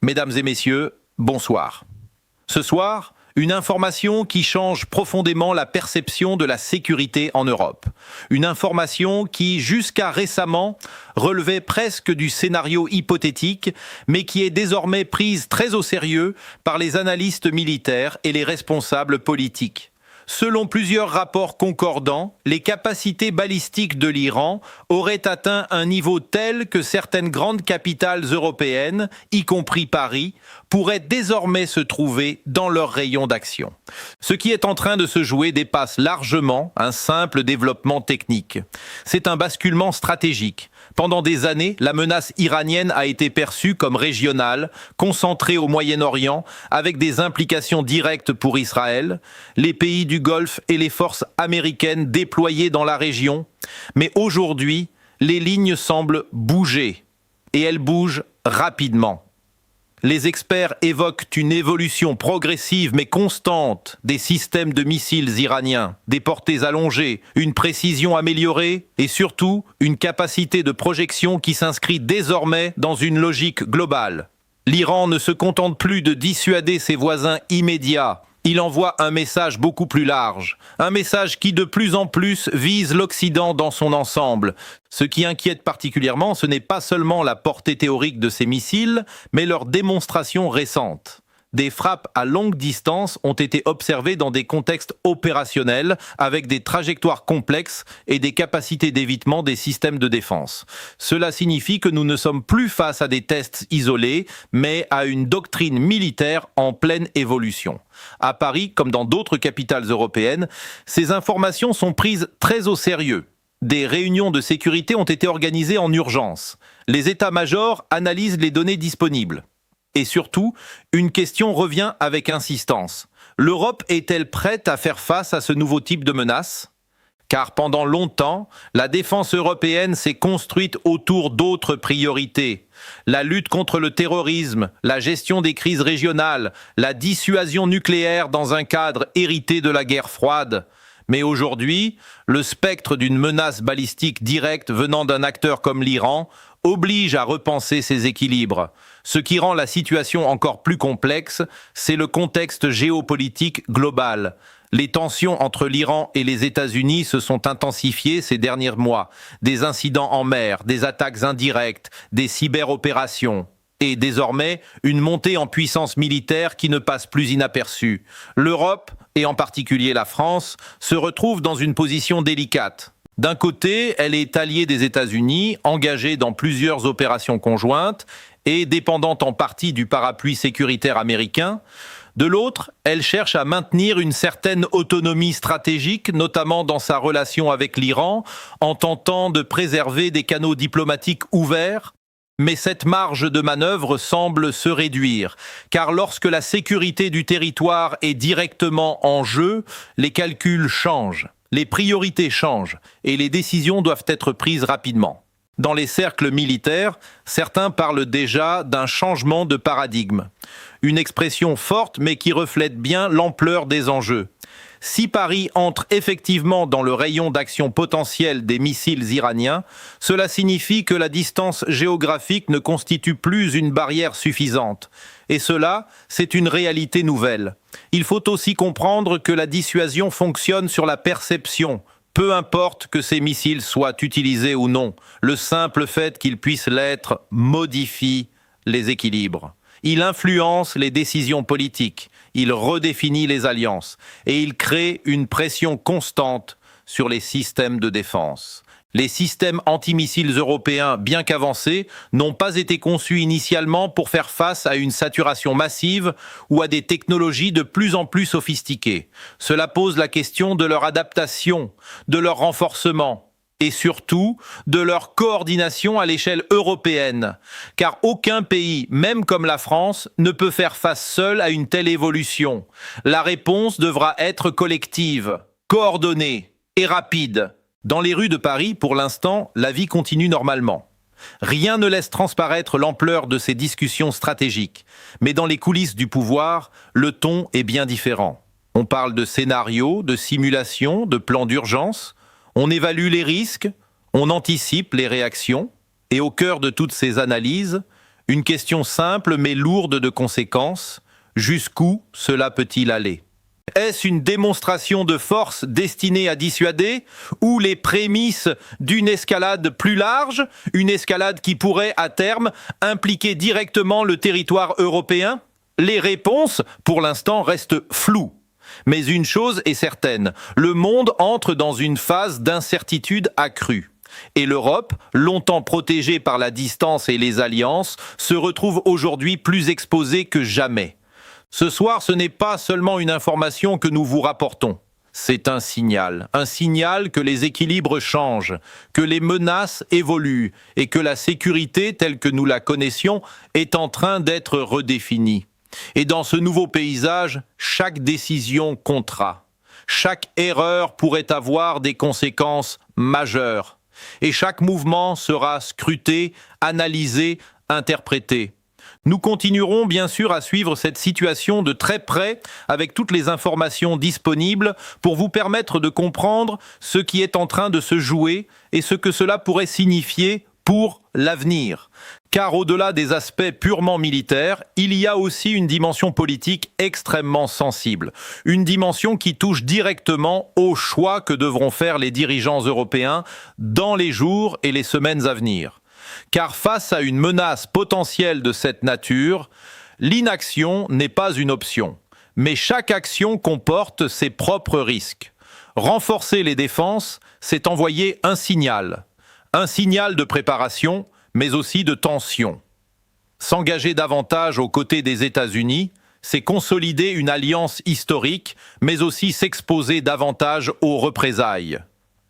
Mesdames et messieurs, bonsoir. Ce soir, une information qui change profondément la perception de la sécurité en Europe. Une information qui, jusqu'à récemment, relevait presque du scénario hypothétique, mais qui est désormais prise très au sérieux par les analystes militaires et les responsables politiques. Selon plusieurs rapports concordants, les capacités balistiques de l'Iran auraient atteint un niveau tel que certaines grandes capitales européennes, y compris Paris, pourraient désormais se trouver dans leur rayon d'action. Ce qui est en train de se jouer dépasse largement un simple développement technique. C'est un basculement stratégique. Pendant des années, la menace iranienne a été perçue comme régionale, concentrée au Moyen-Orient, avec des implications directes pour Israël, les pays du Golfe et les forces américaines déployées dans la région. Mais aujourd'hui, les lignes semblent bouger, et elles bougent rapidement. Les experts évoquent une évolution progressive mais constante des systèmes de missiles iraniens, des portées allongées, une précision améliorée et surtout une capacité de projection qui s'inscrit désormais dans une logique globale. L'Iran ne se contente plus de dissuader ses voisins immédiats. Il envoie un message beaucoup plus large, un message qui de plus en plus vise l'Occident dans son ensemble. Ce qui inquiète particulièrement, ce n'est pas seulement la portée théorique de ces missiles, mais leur démonstration récente. Des frappes à longue distance ont été observées dans des contextes opérationnels avec des trajectoires complexes et des capacités d'évitement des systèmes de défense. Cela signifie que nous ne sommes plus face à des tests isolés, mais à une doctrine militaire en pleine évolution. À Paris, comme dans d'autres capitales européennes, ces informations sont prises très au sérieux. Des réunions de sécurité ont été organisées en urgence. Les états-majors analysent les données disponibles. Et surtout, une question revient avec insistance. L'Europe est-elle prête à faire face à ce nouveau type de menace ? Car pendant longtemps, la défense européenne s'est construite autour d'autres priorités. La lutte contre le terrorisme, la gestion des crises régionales, la dissuasion nucléaire dans un cadre hérité de la guerre froide. Mais aujourd'hui, le spectre d'une menace balistique directe venant d'un acteur comme l'Iran oblige à repenser ses équilibres. Ce qui rend la situation encore plus complexe, c'est le contexte géopolitique global. Les tensions entre l'Iran et les États-Unis se sont intensifiées ces derniers mois. Des incidents en mer, des attaques indirectes, des cyberopérations. Et désormais, une montée en puissance militaire qui ne passe plus inaperçue. L'Europe, et en particulier la France, se retrouve dans une position délicate. D'un côté, elle est alliée des États-Unis, engagée dans plusieurs opérations conjointes et dépendante en partie du parapluie sécuritaire américain. De l'autre, elle cherche à maintenir une certaine autonomie stratégique, notamment dans sa relation avec l'Iran, en tentant de préserver des canaux diplomatiques ouverts. Mais cette marge de manœuvre semble se réduire, car lorsque la sécurité du territoire est directement en jeu, les calculs changent. Les priorités changent et les décisions doivent être prises rapidement. Dans les cercles militaires, certains parlent déjà d'un changement de paradigme. Une expression forte mais qui reflète bien l'ampleur des enjeux. Si Paris entre effectivement dans le rayon d'action potentiel des missiles iraniens, cela signifie que la distance géographique ne constitue plus une barrière suffisante. Et cela, c'est une réalité nouvelle. Il faut aussi comprendre que la dissuasion fonctionne sur la perception. Peu importe que ces missiles soient utilisés ou non, le simple fait qu'ils puissent l'être modifie les équilibres. Il influence les décisions politiques, il redéfinit les alliances et il crée une pression constante sur les systèmes de défense. Les systèmes antimissiles européens, bien qu'avancés, n'ont pas été conçus initialement pour faire face à une saturation massive ou à des technologies de plus en plus sophistiquées. Cela pose la question de leur adaptation, de leur renforcement et surtout de leur coordination à l'échelle européenne. Car aucun pays, même comme la France, ne peut faire face seul à une telle évolution. La réponse devra être collective, coordonnée et rapide. Dans les rues de Paris, pour l'instant, la vie continue normalement. Rien ne laisse transparaître l'ampleur de ces discussions stratégiques. Mais dans les coulisses du pouvoir, le ton est bien différent. On parle de scénarios, de simulations, de plans d'urgence. On évalue les risques, on anticipe les réactions. Et au cœur de toutes ces analyses, Une question simple mais lourde de conséquences. Jusqu'où cela peut-il aller ? Est-ce une démonstration de force destinée à dissuader ou les prémices d'une escalade plus large, une escalade qui pourrait à terme impliquer directement le territoire européen ? Les réponses, pour l'instant, restent floues. Mais une chose est certaine, le monde entre dans une phase d'incertitude accrue. Et l'Europe, longtemps protégée par la distance et les alliances, se retrouve aujourd'hui plus exposée que jamais. Ce soir, ce n'est pas seulement une information que nous vous rapportons. C'est un signal que les équilibres changent, que les menaces évoluent et que la sécurité telle que nous la connaissions est en train d'être redéfinie. Et dans ce nouveau paysage, chaque décision comptera. Chaque erreur pourrait avoir des conséquences majeures. Et chaque mouvement sera scruté, analysé, interprété. Nous continuerons bien sûr à suivre cette situation de très près avec toutes les informations disponibles pour vous permettre de comprendre ce qui est en train de se jouer et ce que cela pourrait signifier pour l'avenir. Car au-delà des aspects purement militaires, il y a aussi une dimension politique extrêmement sensible. Une dimension qui touche directement aux choix que devront faire les dirigeants européens dans les jours et les semaines à venir. Car face à une menace potentielle de cette nature, l'inaction n'est pas une option. Mais chaque action comporte ses propres risques. Renforcer les défenses, c'est envoyer un signal de préparation, mais aussi de tension. S'engager davantage aux côtés des États-Unis, c'est consolider une alliance historique, mais aussi s'exposer davantage aux représailles.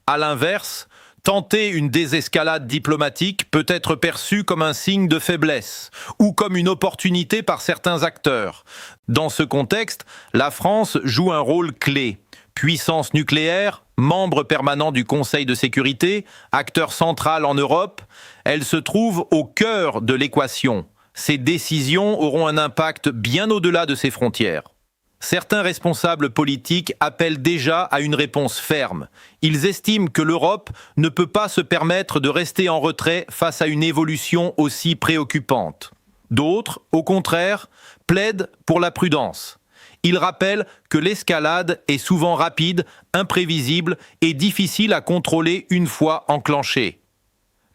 À l'inverse, tenter une désescalade diplomatique peut être perçu comme un signe de faiblesse ou comme une opportunité par certains acteurs. Dans ce contexte, la France joue un rôle clé. Puissance nucléaire, membre permanent du Conseil de sécurité, acteur central en Europe, elle se trouve au cœur de l'équation. Ses décisions auront un impact bien au-delà de ses frontières. Certains responsables politiques appellent déjà à une réponse ferme. Ils estiment que l'Europe ne peut pas se permettre de rester en retrait face à une évolution aussi préoccupante. D'autres, au contraire, plaident pour la prudence. Ils rappellent que l'escalade est souvent rapide, imprévisible et difficile à contrôler une fois enclenchée.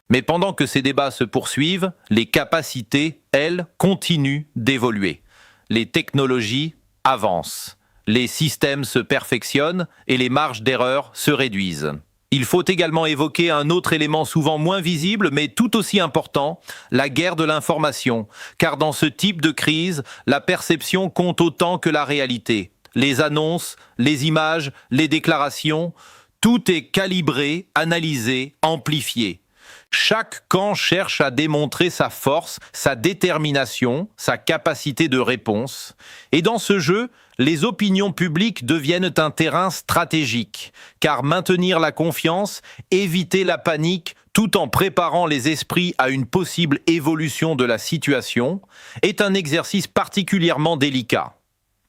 Mais pendant que ces débats se poursuivent, les capacités, elles, continuent d'évoluer. Les technologies avancent. Les systèmes se perfectionnent et les marges d'erreur se réduisent. Il faut également évoquer un autre élément souvent moins visible mais tout aussi important, la guerre de l'information. Car dans ce type de crise, la perception compte autant que la réalité. Les annonces, les images, les déclarations, tout est calibré, analysé, amplifié. Chaque camp cherche à démontrer sa force, sa détermination, sa capacité de réponse. Et dans ce jeu, les opinions publiques deviennent un terrain stratégique, car maintenir la confiance, éviter la panique, tout en préparant les esprits à une possible évolution de la situation, est un exercice particulièrement délicat.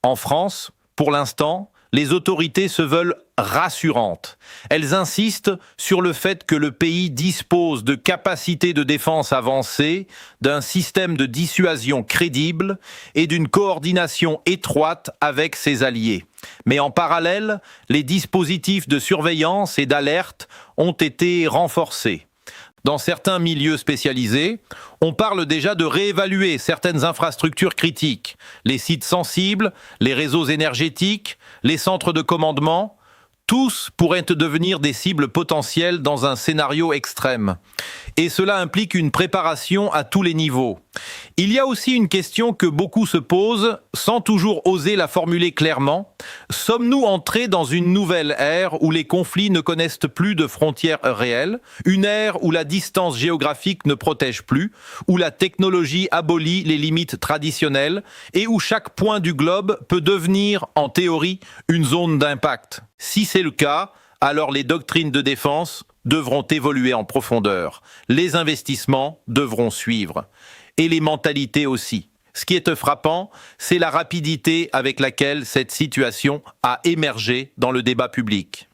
En France, pour l'instant, les autorités se veulent rassurantes. Elles insistent sur le fait que le pays dispose de capacités de défense avancées, d'un système de dissuasion crédible et d'une coordination étroite avec ses alliés. Mais en parallèle, les dispositifs de surveillance et d'alerte ont été renforcés. Dans certains milieux spécialisés, on parle déjà de réévaluer certaines infrastructures critiques, les sites sensibles, les réseaux énergétiques, les centres de commandement. Tous pourraient devenir des cibles potentielles dans un scénario extrême. Et cela implique une préparation à tous les niveaux. Il y a aussi une question que beaucoup se posent, sans toujours oser la formuler clairement. Sommes-nous entrés dans une nouvelle ère où les conflits ne connaissent plus de frontières réelles, une ère où la distance géographique ne protège plus, où la technologie abolit les limites traditionnelles et où chaque point du globe peut devenir, en théorie, une zone d'impact? Si c'est le cas, alors les doctrines de défense devront évoluer en profondeur. Les investissements devront suivre. Et les mentalités aussi. Ce qui est frappant, c'est la rapidité avec laquelle cette situation a émergé dans le débat public.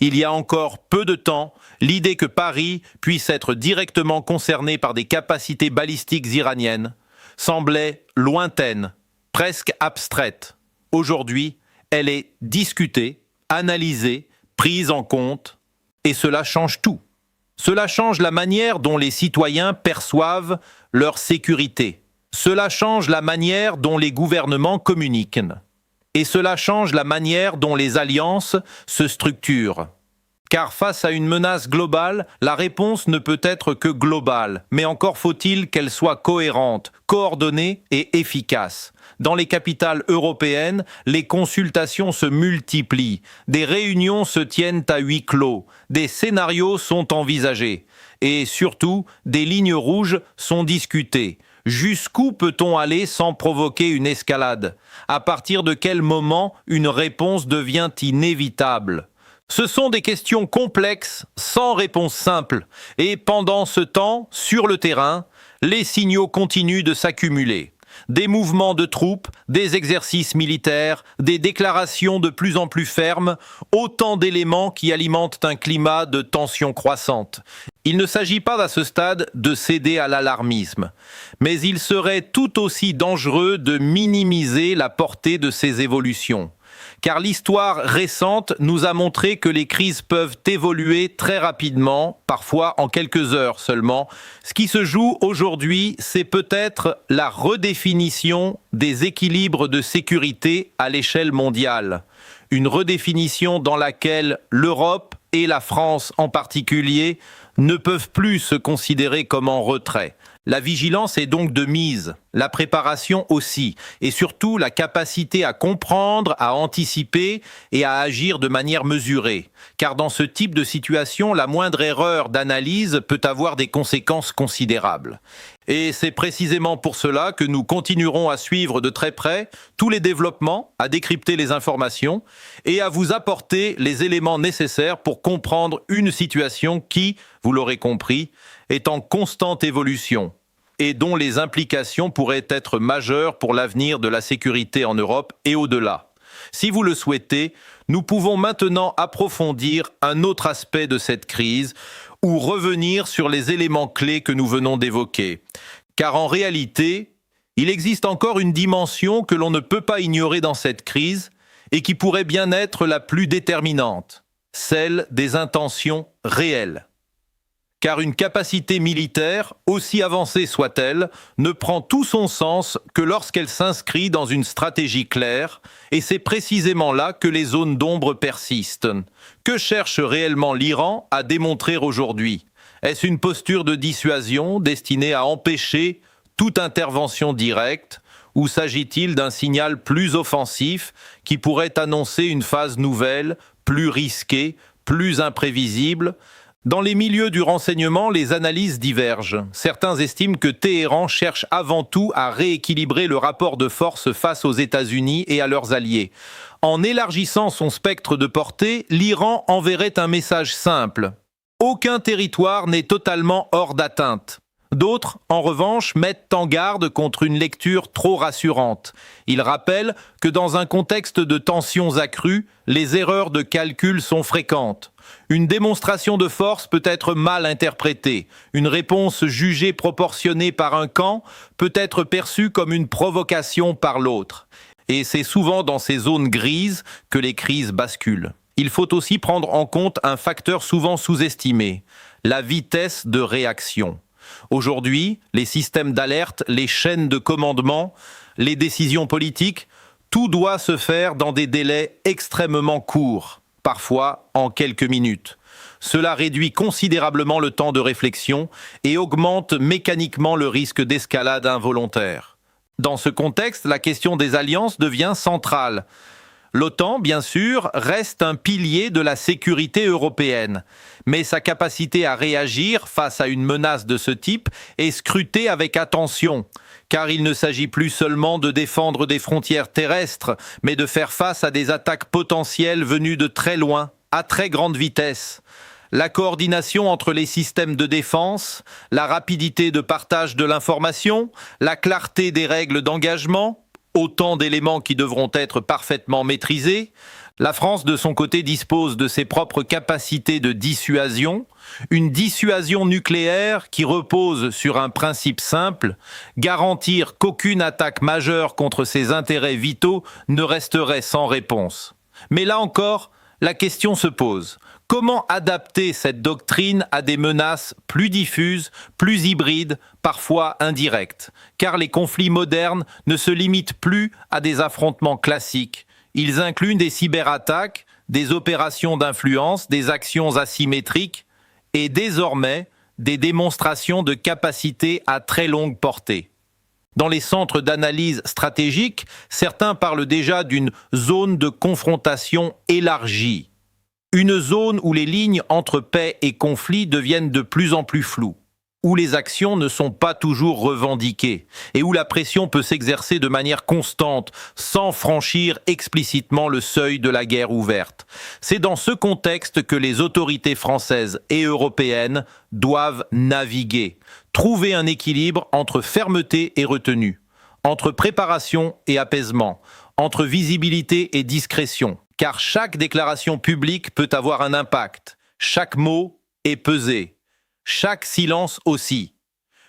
Il y a encore peu de temps, l'idée que Paris puisse être directement concerné par des capacités balistiques iraniennes semblait lointaine, presque abstraite. Aujourd'hui, elle est discutée, analysée, prise en compte, et cela change tout. Cela change la manière dont les citoyens perçoivent leur sécurité. Cela change la manière dont les gouvernements communiquent. Et cela change la manière dont les alliances se structurent. Car face à une menace globale, la réponse ne peut être que globale, mais encore faut-il qu'elle soit cohérente, coordonnée et efficace. Dans les capitales européennes, les consultations se multiplient, des réunions se tiennent à huis clos, des scénarios sont envisagés, et surtout, des lignes rouges sont discutées. Jusqu'où peut-on aller sans provoquer une escalade? À partir de quel moment une réponse devient inévitable? Ce sont des questions complexes, sans réponse simple. Et pendant ce temps, sur le terrain, les signaux continuent de s'accumuler. Des mouvements de troupes, des exercices militaires, des déclarations de plus en plus fermes, autant d'éléments qui alimentent un climat de tension croissante. Il ne s'agit pas à ce stade de céder à l'alarmisme, mais il serait tout aussi dangereux de minimiser la portée de ces évolutions. Car l'histoire récente nous a montré que les crises peuvent évoluer très rapidement, parfois en quelques heures seulement. Ce qui se joue aujourd'hui, c'est peut-être la redéfinition des équilibres de sécurité à l'échelle mondiale. Une redéfinition dans laquelle l'Europe et la France en particulier ne peuvent plus se considérer comme en retrait. La vigilance est donc de mise, la préparation aussi, et surtout la capacité à comprendre, à anticiper et à agir de manière mesurée. Car dans ce type de situation, la moindre erreur d'analyse peut avoir des conséquences considérables. Et c'est précisément pour cela que nous continuerons à suivre de très près tous les développements, à décrypter les informations et à vous apporter les éléments nécessaires pour comprendre une situation qui, vous l'aurez compris, est en constante évolution et dont les implications pourraient être majeures pour l'avenir de la sécurité en Europe et au-delà. Si vous le souhaitez, nous pouvons maintenant approfondir un autre aspect de cette crise ou revenir sur les éléments clés que nous venons d'évoquer. Car en réalité, il existe encore une dimension que l'on ne peut pas ignorer dans cette crise et qui pourrait bien être la plus déterminante, celle des intentions réelles. Car une capacité militaire, aussi avancée soit-elle, ne prend tout son sens que lorsqu'elle s'inscrit dans une stratégie claire, et c'est précisément là que les zones d'ombre persistent. Que cherche réellement l'Iran à démontrer aujourd'hui? Est-ce une posture de dissuasion destinée à empêcher toute intervention directe, ou s'agit-il d'un signal plus offensif qui pourrait annoncer une phase nouvelle, plus risquée, plus imprévisible? Dans les milieux du renseignement, les analyses divergent. Certains estiment que Téhéran cherche avant tout à rééquilibrer le rapport de force face aux États-Unis et à leurs alliés. En élargissant son spectre de portée, l'Iran enverrait un message simple. Aucun territoire n'est totalement hors d'atteinte. D'autres, en revanche, mettent en garde contre une lecture trop rassurante. Ils rappellent que dans un contexte de tensions accrues, les erreurs de calcul sont fréquentes. Une démonstration de force peut être mal interprétée. Une réponse jugée proportionnée par un camp peut être perçue comme une provocation par l'autre. Et c'est souvent dans ces zones grises que les crises basculent. Il faut aussi prendre en compte un facteur souvent sous-estimé, la vitesse de réaction. Aujourd'hui, les systèmes d'alerte, les chaînes de commandement, les décisions politiques, tout doit se faire dans des délais extrêmement courts, parfois en quelques minutes. Cela réduit considérablement le temps de réflexion et augmente mécaniquement le risque d'escalade involontaire. Dans ce contexte, la question des alliances devient centrale. L'OTAN, bien sûr, reste un pilier de la sécurité européenne, mais sa capacité à réagir face à une menace de ce type est scrutée avec attention, car il ne s'agit plus seulement de défendre des frontières terrestres, mais de faire face à des attaques potentielles venues de très loin, à très grande vitesse. La coordination entre les systèmes de défense, la rapidité de partage de l'information, la clarté des règles d'engagement, autant d'éléments qui devront être parfaitement maîtrisés, La France, de son côté, dispose de ses propres capacités de dissuasion, une dissuasion nucléaire qui repose sur un principe simple, garantir qu'aucune attaque majeure contre ses intérêts vitaux ne resterait sans réponse. Mais là encore, la question se pose. Comment adapter cette doctrine à des menaces plus diffuses, plus hybrides, parfois indirectes? Car les conflits modernes ne se limitent plus à des affrontements classiques. Ils incluent des cyberattaques, des opérations d'influence, des actions asymétriques et désormais des démonstrations de capacités à très longue portée. Dans les centres d'analyse stratégique, certains parlent déjà d'une zone de confrontation élargie. Une zone où les lignes entre paix et conflit deviennent de plus en plus floues, où les actions ne sont pas toujours revendiquées et où la pression peut s'exercer de manière constante sans franchir explicitement le seuil de la guerre ouverte. C'est dans ce contexte que les autorités françaises et européennes doivent naviguer, trouver un équilibre entre fermeté et retenue, entre préparation et apaisement, entre visibilité et discrétion. Car chaque déclaration publique peut avoir un impact, chaque mot est pesé, chaque silence aussi.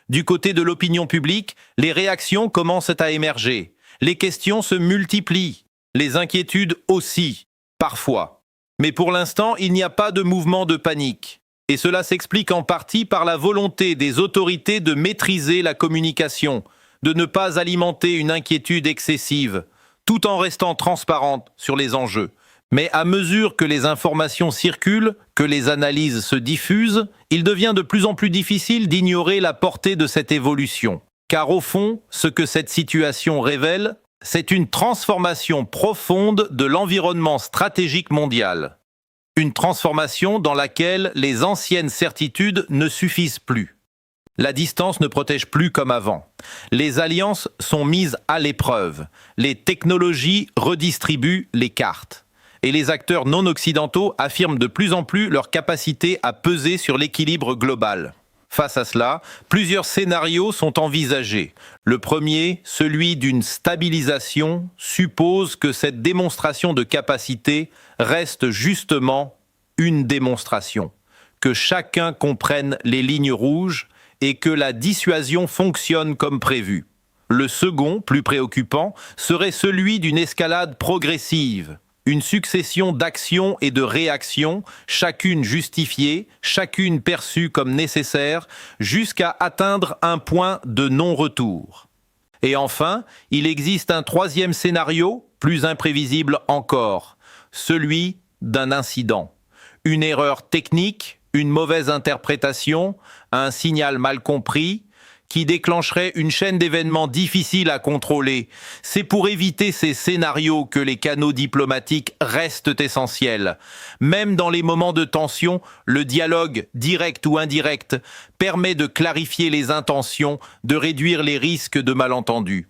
Du côté de l'opinion publique, les réactions commencent à émerger, les questions se multiplient, les inquiétudes aussi, parfois. Mais pour l'instant, il n'y a pas de mouvement de panique. Et cela s'explique en partie par la volonté des autorités de maîtriser la communication, de ne pas alimenter une inquiétude excessive, tout en restant transparente sur les enjeux. Mais à mesure que les informations circulent, que les analyses se diffusent, il devient de plus en plus difficile d'ignorer la portée de cette évolution. Car au fond, ce que cette situation révèle, c'est une transformation profonde de l'environnement stratégique mondial. Une transformation dans laquelle les anciennes certitudes ne suffisent plus. La distance ne protège plus comme avant. Les alliances sont mises à l'épreuve. Les technologies redistribuent les cartes. Et les acteurs non occidentaux affirment de plus en plus leur capacité à peser sur l'équilibre global. Face à cela, plusieurs scénarios sont envisagés. Le premier, celui d'une stabilisation, suppose que cette démonstration de capacité reste justement une démonstration, que chacun comprenne les lignes rouges et que la dissuasion fonctionne comme prévu. Le second, plus préoccupant, serait celui d'une escalade progressive. Une succession d'actions et de réactions, chacune justifiée, chacune perçue comme nécessaire, jusqu'à atteindre un point de non-retour. Et enfin, il existe un troisième scénario, plus imprévisible encore, celui d'un incident. Une erreur technique, une mauvaise interprétation, un signal mal compris, qui déclencherait une chaîne d'événements difficiles à contrôler. C'est pour éviter ces scénarios que les canaux diplomatiques restent essentiels. Même dans les moments de tension, le dialogue, direct ou indirect, permet de clarifier les intentions, de réduire les risques de malentendus.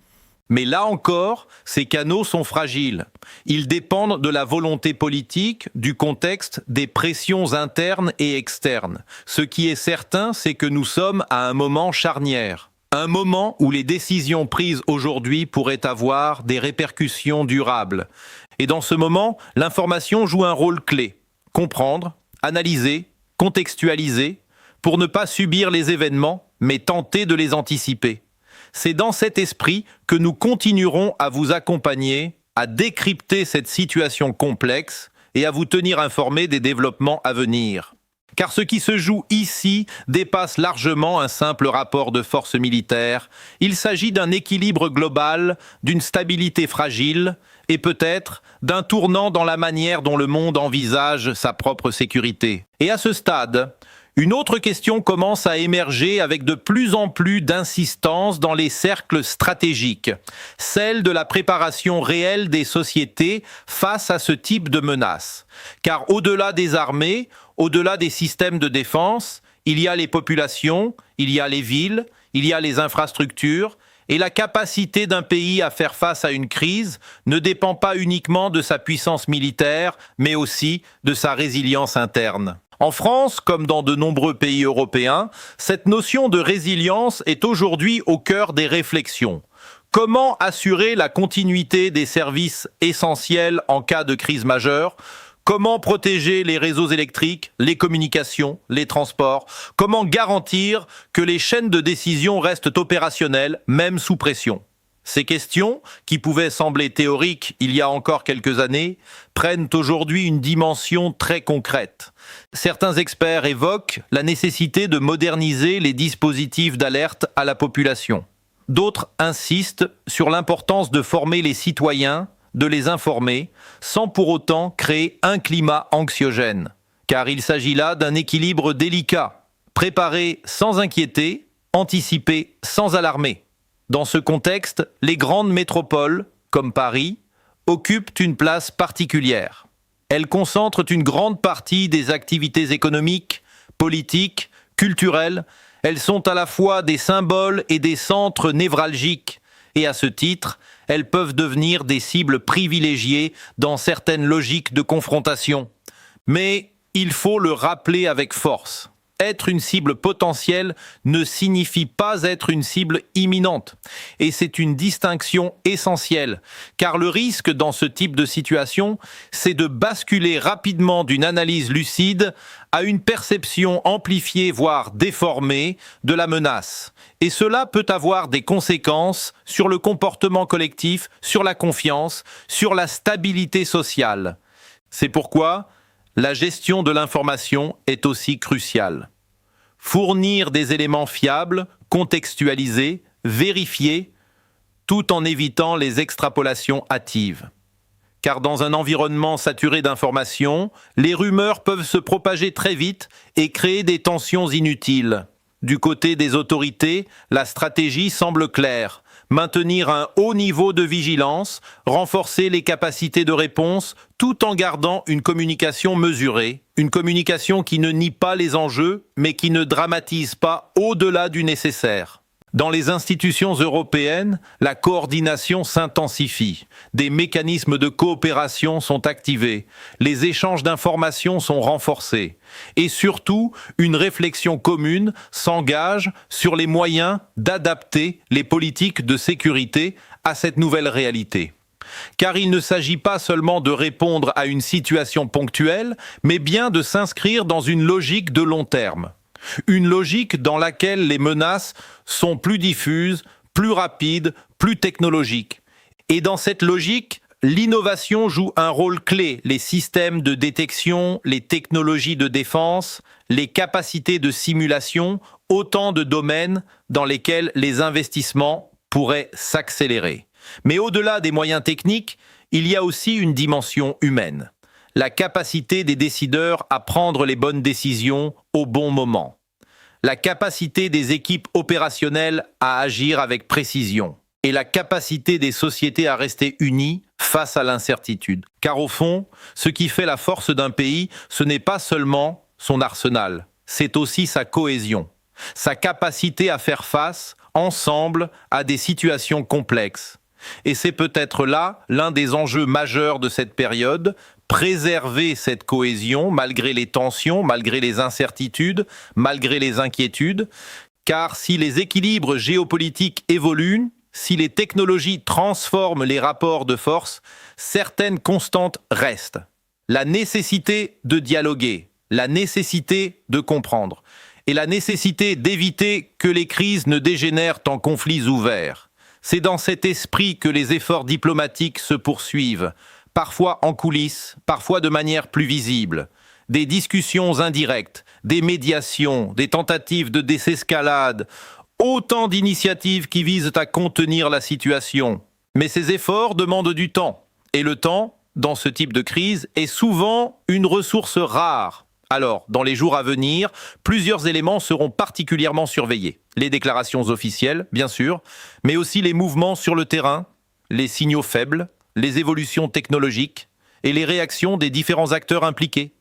Mais là encore, ces canaux sont fragiles. Ils dépendent de la volonté politique, du contexte, des pressions internes et externes. Ce qui est certain, c'est que nous sommes à un moment charnière. Un moment où les décisions prises aujourd'hui pourraient avoir des répercussions durables. Et dans ce moment, l'information joue un rôle clé. Comprendre, analyser, contextualiser, pour ne pas subir les événements, mais tenter de les anticiper. C'est dans cet esprit que nous continuerons à vous accompagner, à décrypter cette situation complexe et à vous tenir informés des développements à venir. Car ce qui se joue ici dépasse largement un simple rapport de force militaire. Il s'agit d'un équilibre global, d'une stabilité fragile et peut-être d'un tournant dans la manière dont le monde envisage sa propre sécurité. Et à ce stade, une autre question commence à émerger avec de plus en plus d'insistance dans les cercles stratégiques, celle de la préparation réelle des sociétés face à ce type de menaces. Car au-delà des armées, au-delà des systèmes de défense, il y a les populations, il y a les villes, il y a les infrastructures, et la capacité d'un pays à faire face à une crise ne dépend pas uniquement de sa puissance militaire, mais aussi de sa résilience interne. En France, comme dans de nombreux pays européens, cette notion de résilience est aujourd'hui au cœur des réflexions. Comment assurer la continuité des services essentiels en cas de crise majeure? Comment protéger les réseaux électriques, les communications, les transports? Comment garantir que les chaînes de décision restent opérationnelles, même sous pression? Ces questions, qui pouvaient sembler théoriques il y a encore quelques années, prennent aujourd'hui une dimension très concrète. Certains experts évoquent la nécessité de moderniser les dispositifs d'alerte à la population. D'autres insistent sur l'importance de former les citoyens, de les informer, sans pour autant créer un climat anxiogène. Car il s'agit là d'un équilibre délicat. Préparer sans inquiéter, anticiper sans alarmer. Dans ce contexte, les grandes métropoles, comme Paris, occupent une place particulière. Elles concentrent une grande partie des activités économiques, politiques, culturelles. Elles sont à la fois des symboles et des centres névralgiques. Et à ce titre, elles peuvent devenir des cibles privilégiées dans certaines logiques de confrontation. Mais il faut le rappeler avec force. Être une cible potentielle ne signifie pas être une cible imminente. Et c'est une distinction essentielle, car le risque dans ce type de situation, c'est de basculer rapidement d'une analyse lucide à une perception amplifiée, voire déformée, de la menace. Et cela peut avoir des conséquences sur le comportement collectif, sur la confiance, sur la stabilité sociale. C'est pourquoi la gestion de l'information est aussi cruciale. Fournir des éléments fiables, contextualisés, vérifiés, tout en évitant les extrapolations hâtives. Car dans un environnement saturé d'informations, les rumeurs peuvent se propager très vite et créer des tensions inutiles. Du côté des autorités, la stratégie semble claire. Maintenir un haut niveau de vigilance, renforcer les capacités de réponse, tout en gardant une communication mesurée, une communication qui ne nie pas les enjeux, mais qui ne dramatise pas au-delà du nécessaire. Dans les institutions européennes, la coordination s'intensifie. Des mécanismes de coopération sont activés. Les échanges d'informations sont renforcés. Et surtout, une réflexion commune s'engage sur les moyens d'adapter les politiques de sécurité à cette nouvelle réalité. Car il ne s'agit pas seulement de répondre à une situation ponctuelle, mais bien de s'inscrire dans une logique de long terme. Une logique dans laquelle les menaces sont plus diffuses, plus rapides, plus technologiques. Et dans cette logique, l'innovation joue un rôle clé. Les systèmes de détection, les technologies de défense, les capacités de simulation, autant de domaines dans lesquels les investissements pourraient s'accélérer. Mais au-delà des moyens techniques, il y a aussi une dimension humaine. La capacité des décideurs à prendre les bonnes décisions au bon moment. La capacité des équipes opérationnelles à agir avec précision. Et la capacité des sociétés à rester unies face à l'incertitude. Car au fond, ce qui fait la force d'un pays, ce n'est pas seulement son arsenal, c'est aussi sa cohésion, sa capacité à faire face, ensemble, à des situations complexes. Et c'est peut-être là l'un des enjeux majeurs de cette période, préserver cette cohésion malgré les tensions, malgré les incertitudes, malgré les inquiétudes, car si les équilibres géopolitiques évoluent, si les technologies transforment les rapports de force, certaines constantes restent. La nécessité de dialoguer, la nécessité de comprendre, et la nécessité d'éviter que les crises ne dégénèrent en conflits ouverts. C'est dans cet esprit que les efforts diplomatiques se poursuivent, parfois en coulisses, parfois de manière plus visible. Des discussions indirectes, des médiations, des tentatives de désescalade, autant d'initiatives qui visent à contenir la situation. Mais ces efforts demandent du temps. Et le temps, dans ce type de crise, est souvent une ressource rare. Alors, dans les jours à venir, plusieurs éléments seront particulièrement surveillés. Les déclarations officielles, bien sûr, mais aussi les mouvements sur le terrain, les signaux faibles, les évolutions technologiques et les réactions des différents acteurs impliqués.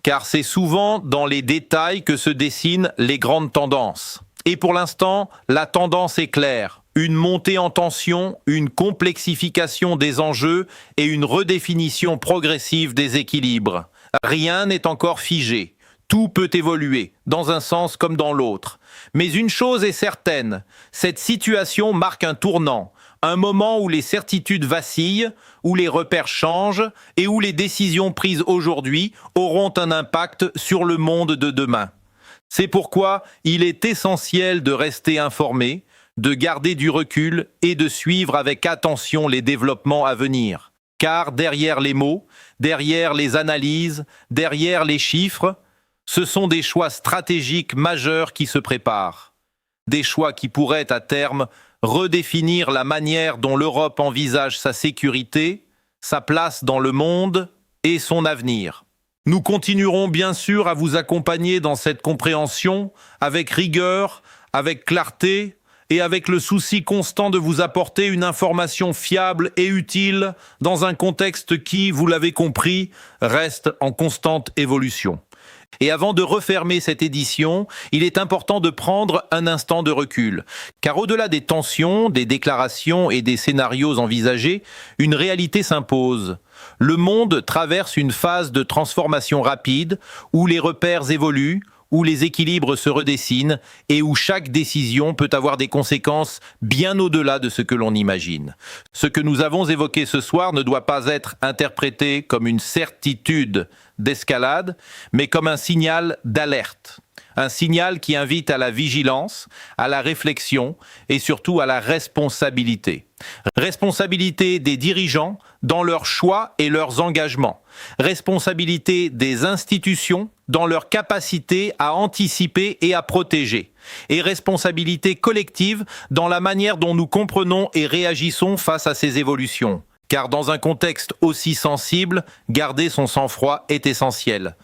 Car c'est souvent dans les détails que se dessinent les grandes tendances. Et pour l'instant, la tendance est claire. Une montée en tension, une complexification des enjeux et une redéfinition progressive des équilibres. Rien n'est encore figé. Tout peut évoluer, dans un sens comme dans l'autre. Mais une chose est certaine, cette situation marque un tournant, Un moment où les certitudes vacillent, où les repères changent et où les décisions prises aujourd'hui auront un impact sur le monde de demain. C'est pourquoi il est essentiel de rester informé, de garder du recul et de suivre avec attention les développements à venir. Car derrière les mots, derrière les analyses, derrière les chiffres, ce sont des choix stratégiques majeurs qui se préparent. Des choix qui pourraient à terme redéfinir la manière dont l'Europe envisage sa sécurité, sa place dans le monde et son avenir. Nous continuerons bien sûr à vous accompagner dans cette compréhension avec rigueur, avec clarté et avec le souci constant de vous apporter une information fiable et utile dans un contexte qui, vous l'avez compris, reste en constante évolution. Et avant de refermer cette édition, il est important de prendre un instant de recul. Car au-delà des tensions, des déclarations et des scénarios envisagés, une réalité s'impose. Le monde traverse une phase de transformation rapide où les repères évoluent, où les équilibres se redessinent et où chaque décision peut avoir des conséquences bien au-delà de ce que l'on imagine. Ce que nous avons évoqué ce soir ne doit pas être interprété comme une certitude d'escalade, mais comme un signal d'alerte. Un signal qui invite à la vigilance, à la réflexion et surtout à la responsabilité. Responsabilité des dirigeants dans leurs choix et leurs engagements. Responsabilité des institutions dans leur capacité à anticiper et à protéger. Et responsabilité collective dans la manière dont nous comprenons et réagissons face à ces évolutions. Car dans un contexte aussi sensible, garder son sang-froid est essentiel.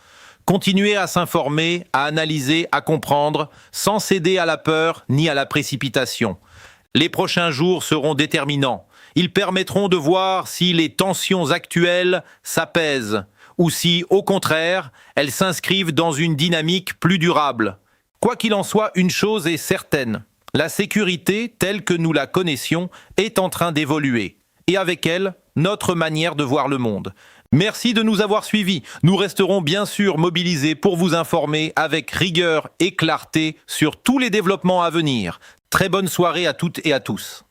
Continuer à s'informer, à analyser, à comprendre, sans céder à la peur ni à la précipitation. Les prochains jours seront déterminants. Ils permettront de voir si les tensions actuelles s'apaisent ou si, au contraire, elles s'inscrivent dans une dynamique plus durable. Quoi qu'il en soit, une chose est certaine. La sécurité, telle que nous la connaissions, est en train d'évoluer. Et avec elle, notre manière de voir le monde. Merci de nous avoir suivis. Nous resterons bien sûr mobilisés pour vous informer avec rigueur et clarté sur tous les développements à venir. Très bonne soirée à toutes et à tous.